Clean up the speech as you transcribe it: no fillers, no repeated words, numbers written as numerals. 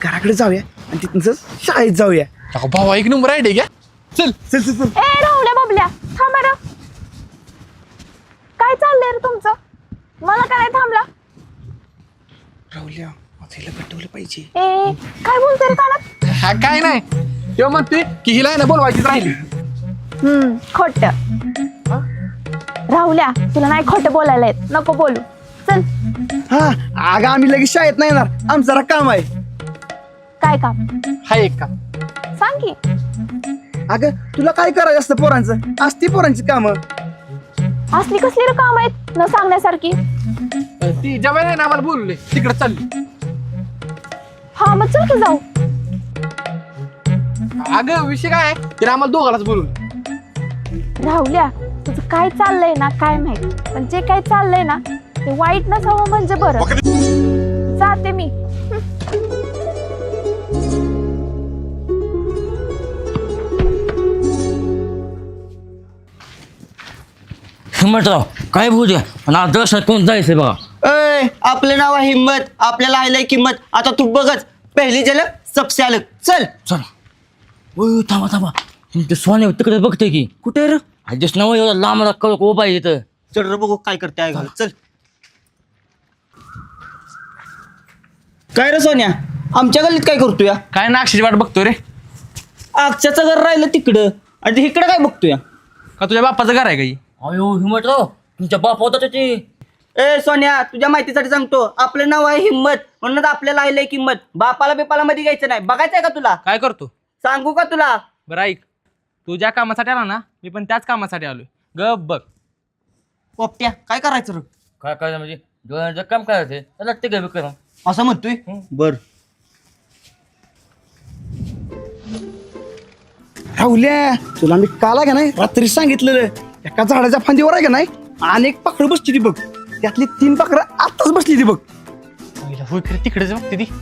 घराकडे जाऊया आणि तिथून शाळेत जाऊया. भावा एक नंबर आयडिया घ्या. चल चल चल चल. ए राहुल्या बबल्या थांब बरं. काय चाललंय रे तुमचं? मला काय नाही थांबला. राहुल्या हिला भेटवलं पाहिजे. ए काय बोलतोय रे कानात? हा काय नाही तेव्हा म्हणते की हिला आहे ना बोलवायचीच राहिली. खोट राहुल्या तुला नाही खोटं बोलायला येत नको बोलू. चल. हा अगं आम्ही लगेच शाळेत नाही येणार. आमचं जरा काम आहे. काय काम? हा एक का सांग की. अगं तुला काय करायचं असतं पोरांचं? असती पोरांची कामं. असली कसली रे काम आहेत न सांगण्यासारखी? ती जेव्हा नाही ना आम्हाला बोलले तिकडे चालली. हा मग चल की जाऊ. अगं विषय काय आहे तिला आम्हाला दोघालाच बोलून. राहुल्या तुझं काय चाललंय ना काय माहित पण जे काय चाललंय ना ते वाईट नसावं म्हणजे बरं. जाते मी. हिम्मतराव काय बोलू द्या आणि आज दर्शनात कोण जायचंय बघा. अय आपलं नाव आहे हिम्मत. आपल्याला आहे किंमत. आता तू बघच पहिली झलक सबसे अलग. चल चला ओ थांबा थांबा ते सोने तिकडे बघते की कुठे रे? आजच नाव एवढा लांब कडक उभा आहे इथं. चल रे बघू काय करते आहे घाल. चल काय रे सोन्या आमच्या गल्लीत काय करतोय? काय नाक्षीची वाट बघतो रे. अक्षाचं घर राहिलं तिकडं आणि इकडं काय बघतोय? का तुझ्या बाप्पाचं घर आहे काही? अयो हिम्मतराव तुमच्या बाप होता त्याची. ए सोन्या तुझ्या माहितीसाठी सांगतो आपलं नाव आहे हिम्मत म्हणून आपल्याला आहे किंमत. बापाला बिपाला मध्ये घ्यायचं नाही. बघायचंय का तुला? काय करतो? सांगू का तुला? बरं ऐक तू ज्या कामासाठी आला ना मी पण त्याच कामासाठी आलोय. गप बघ. पोपट्या काय करायचं रे? काय करायचं म्हणजे डोळ्यांचं काम करायचं त्याला ते काय करा. असं म्हणतोय. बर राहुल्या तुला मी काल आहे का नाही रात्री सांगितलेलं एका झाडाच्या फांदीवर आहे का नाही अनेक पाखरं बसली ती बघ. त्यातली 3 पाखरं आत्ताच बसली ती बघ. तिकडे बघते ती.